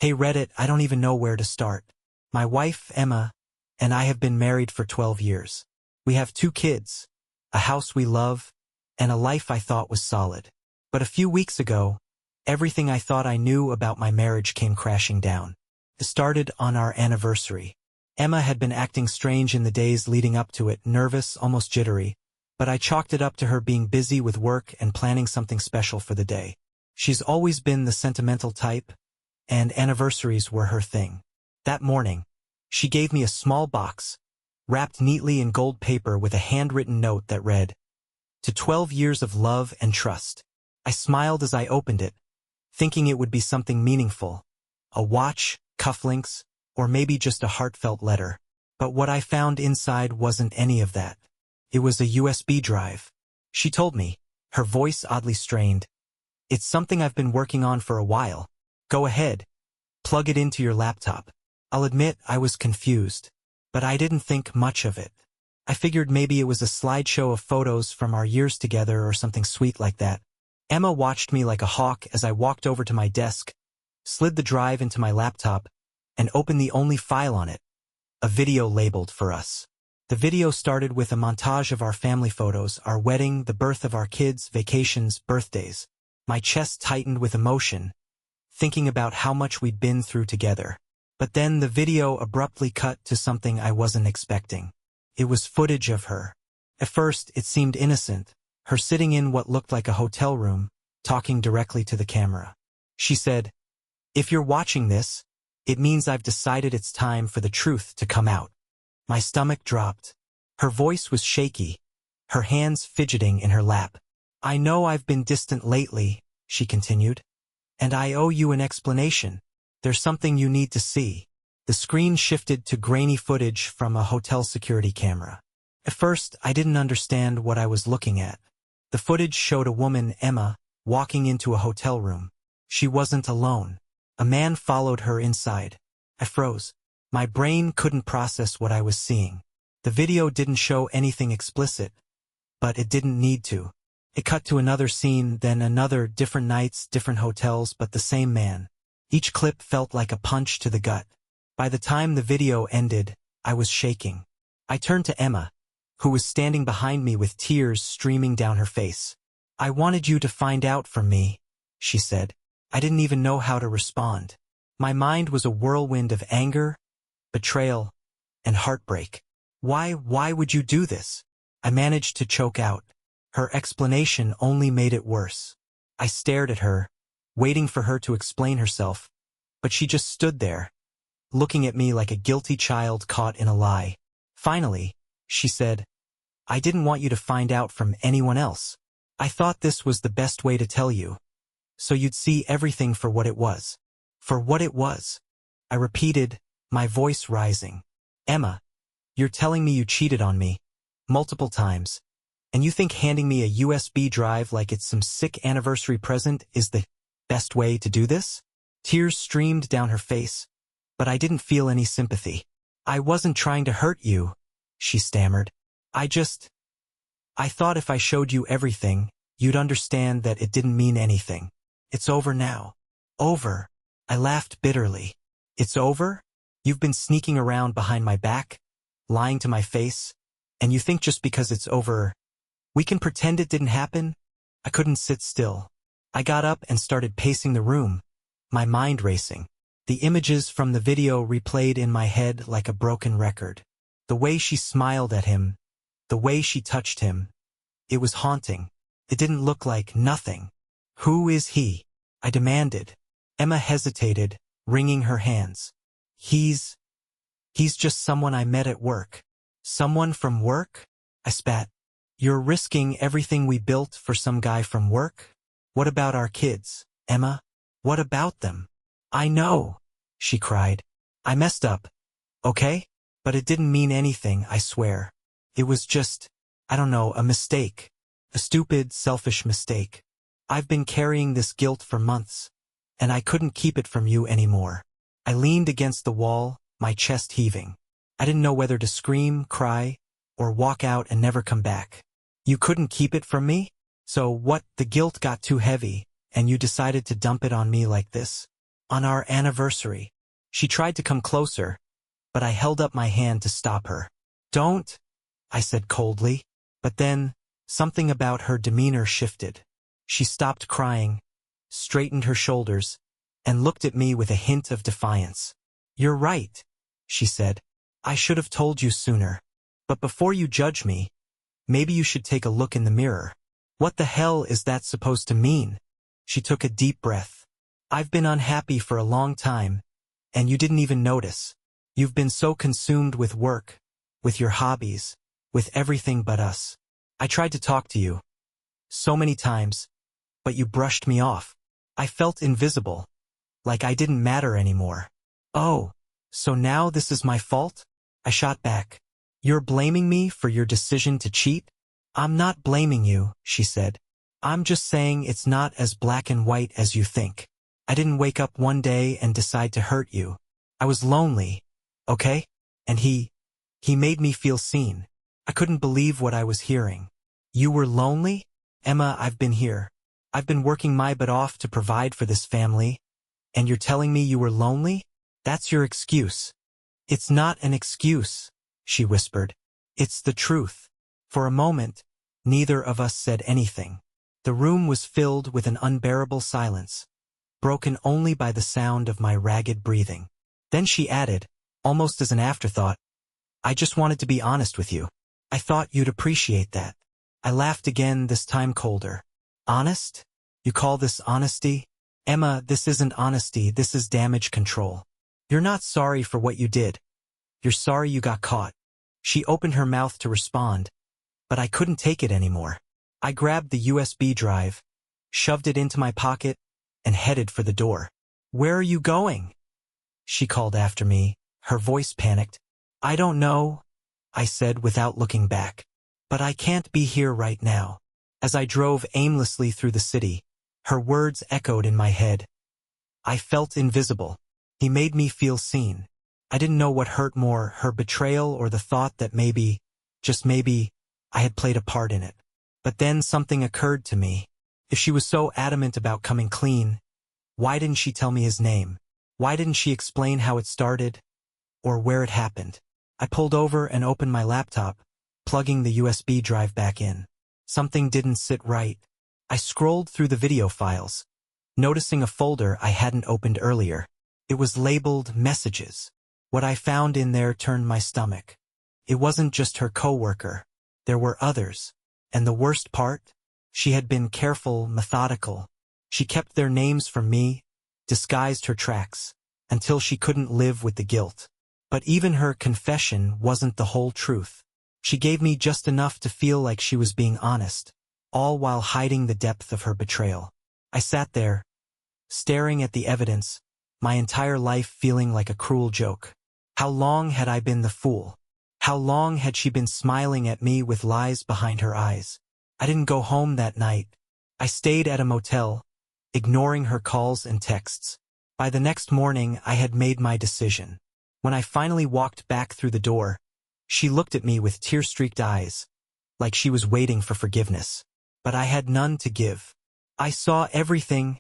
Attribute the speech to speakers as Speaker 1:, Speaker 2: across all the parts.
Speaker 1: Hey Reddit, I don't even know where to start. My wife, Emma, and I have been married for 12 years. We have 2 kids, a house we love, and a life I thought was solid. But a few weeks ago, everything I thought I knew about my marriage came crashing down. It started on our anniversary. Emma had been acting strange in the days leading up to it, nervous, almost jittery, but I chalked it up to her being busy with work and planning something special for the day. She's always been the sentimental type, and anniversaries were her thing. That morning, she gave me a small box, wrapped neatly in gold paper with a handwritten note that read, "To 12 years of love and trust." I smiled as I opened it, thinking it would be something meaningful, a watch, cufflinks, or maybe just a heartfelt letter. But what I found inside wasn't any of that. It was a USB drive. She told me, her voice oddly strained, "It's something I've been working on for a while. Go ahead. Plug it into your laptop." I'll admit I was confused, but I didn't think much of it. I figured maybe it was a slideshow of photos from our years together or something sweet like that. Emma watched me like a hawk as I walked over to my desk, slid the drive into my laptop, and opened the only file on it, a video labeled "For Us." The video started with a montage of our family photos, our wedding, the birth of our kids, vacations, birthdays. My chest tightened with emotion, thinking about how much we'd been through together. But then the video abruptly cut to something I wasn't expecting. It was footage of her. At first, it seemed innocent, her sitting in what looked like a hotel room, talking directly to the camera. She said, "If you're watching this, it means I've decided it's time for the truth to come out." My stomach dropped. Her voice was shaky, her hands fidgeting in her lap. "I know I've been distant lately," she continued, "and I owe you an explanation. There's something you need to see." The screen shifted to grainy footage from a hotel security camera. At first, I didn't understand what I was looking at. The footage showed a woman, Emma, walking into a hotel room. She wasn't alone. A man followed her inside. I froze. My brain couldn't process what I was seeing. The video didn't show anything explicit, but it didn't need to. It cut to another scene, then another, different nights, different hotels, but the same man. Each clip felt like a punch to the gut. By the time the video ended, I was shaking. I turned to Emma, who was standing behind me with tears streaming down her face. "I wanted you to find out from me," she said. I didn't even know how to respond. My mind was a whirlwind of anger, betrayal, and heartbreak. Why would you do this?" I managed to choke out. Her explanation only made it worse. I stared at her, waiting for her to explain herself, but she just stood there, looking at me like a guilty child caught in a lie. Finally, she said, "I didn't want you to find out from anyone else. I thought this was the best way to tell you, so you'd see everything for what it was." "For what it was?" I repeated, my voice rising. "Emma, you're telling me you cheated on me, multiple times, and you think handing me a USB drive like it's some sick anniversary present is the best way to do this?" Tears streamed down her face, but I didn't feel any sympathy. "I wasn't trying to hurt you," she stammered. I thought if I showed you everything, you'd understand that it didn't mean anything. It's over now." "Over?" I laughed bitterly. "It's over? You've been sneaking around behind my back, lying to my face, and you think just because it's over, we can pretend it didn't happen?" I couldn't sit still. I got up and started pacing the room, my mind racing. The images from the video replayed in my head like a broken record. The way she smiled at him, the way she touched him, it was haunting. It didn't look like nothing. "Who is he?" I demanded. Emma hesitated, wringing her hands. He's just someone I met at work." "Someone from work?" I spat. "You're risking everything we built for some guy from work? What about our kids, Emma? What about them?" "I know," she cried. "I messed up, okay? But it didn't mean anything, I swear. It was just, I don't know, a mistake. A stupid, selfish mistake. I've been carrying this guilt for months, and I couldn't keep it from you anymore." I leaned against the wall, my chest heaving. I didn't know whether to scream, cry, or walk out and never come back. "You couldn't keep it from me? So what, the guilt got too heavy, and you decided to dump it on me like this?" On our anniversary. She tried to come closer, but I held up my hand to stop her. Don't, I said coldly. But then, something about her demeanor shifted. She stopped crying, straightened her shoulders, and looked at me with a hint of defiance. You're right, she said. I should have told you sooner. But before you judge me, maybe you should take a look in the mirror. What the hell is that supposed to mean? She took a deep breath. I've been unhappy for a long time, and you didn't even notice. You've been so consumed with work, with your hobbies, with everything but us. I tried to talk to you so many times, but you brushed me off. I felt invisible, like I didn't matter anymore. Oh, so now this is my fault? I shot back. You're blaming me for your decision to cheat? I'm not blaming you, she said. I'm just saying it's not as black and white as you think. I didn't wake up one day and decide to hurt you. I was lonely, okay? And he made me feel seen. I couldn't believe what I was hearing. You were lonely? Emma, I've been here. I've been working my butt off to provide for this family, and you're telling me you were lonely? That's your excuse. It's not an excuse, she whispered. It's the truth. For a moment, neither of us said anything. The room was filled with an unbearable silence, broken only by the sound of my ragged breathing. Then she added, almost as an afterthought, I just wanted to be honest with you. I thought you'd appreciate that. I laughed again, this time colder. Honest? You call this honesty? Emma, this isn't honesty, this is damage control. You're not sorry for what you did. You're sorry you got caught. She opened her mouth to respond, but I couldn't take it anymore. I grabbed the USB drive, shoved it into my pocket, and headed for the door. Where are you going? She called after me, her voice panicked. I don't know, I said without looking back. But I can't be here right now. As I drove aimlessly through the city, her words echoed in my head. I felt invisible. He made me feel seen. I didn't know what hurt more, her betrayal or the thought that maybe, just maybe, I had played a part in it. But then something occurred to me. If she was so adamant about coming clean, why didn't she tell me his name? Why didn't she explain how it started? Or where it happened? I pulled over and opened my laptop, plugging the USB drive back in. Something didn't sit right. I scrolled through the video files, noticing a folder I hadn't opened earlier. It was labeled Messages. What I found in there turned my stomach. It wasn't just her coworker. There were others. And the worst part? She had been careful, methodical. She kept their names from me, disguised her tracks, until she couldn't live with the guilt. But even her confession wasn't the whole truth. She gave me just enough to feel like she was being honest, all while hiding the depth of her betrayal. I sat there, staring at the evidence, my entire life feeling like a cruel joke. How long had I been the fool? How long had she been smiling at me with lies behind her eyes? I didn't go home that night. I stayed at a motel, ignoring her calls and texts. By the next morning, I had made my decision. When I finally walked back through the door, she looked at me with tear-streaked eyes, like she was waiting for forgiveness. But I had none to give. I saw everything,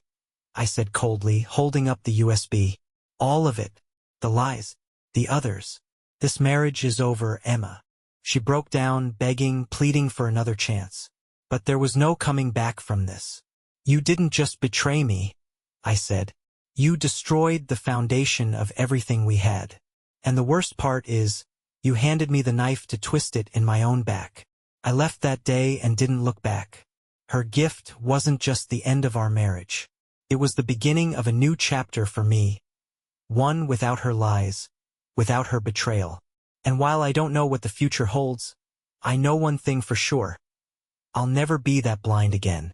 Speaker 1: I said coldly, holding up the USB. All of it. The lies. The others. This marriage is over, Emma. She broke down, begging, pleading for another chance. But there was no coming back from this. You didn't just betray me, I said. You destroyed the foundation of everything we had. And the worst part is, you handed me the knife to twist it in my own back. I left that day and didn't look back. Her gift wasn't just the end of our marriage. It was the beginning of a new chapter for me. One without her lies, without her betrayal. And while I don't know what the future holds, I know one thing for sure. I'll never be that blind again.